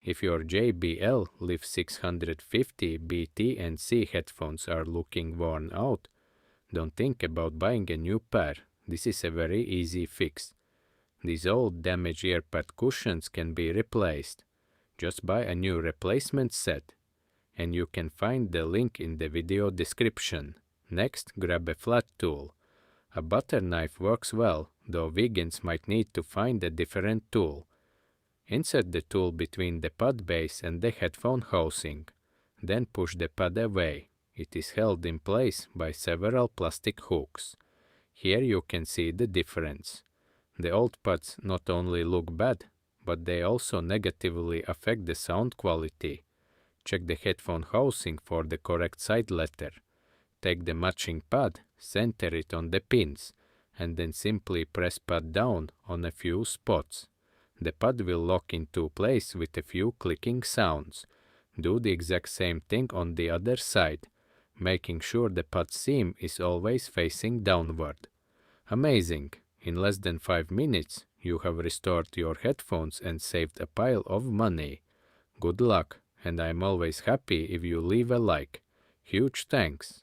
If your JBL E65 BTNC headphones are looking worn out, don't think about buying a new pair. This is a very easy fix. These old damaged earpad cushions can be replaced. Just buy a new replacement set, and you can find the link in the video description. Next, grab a flat tool. A butter knife works well, though vegans might need to find a different tool. Insert the tool between the pad base and the headphone housing. Then push the pad away. It is held in place by several plastic hooks. Here you can see the difference. The old pads not only look bad, but they also negatively affect the sound quality. Check the headphone housing for the correct side letter. Take the matching pad, center it on the pins, and then simply press pad down on a few spots. The pad will lock into place with a few clicking sounds. Do the exact same thing on the other side, making sure the pad seam is always facing downward. Amazing! In less than 5 minutes, you have restored your headphones and saved a pile of money. Good luck, and I'm always happy if you leave a like. Huge thanks!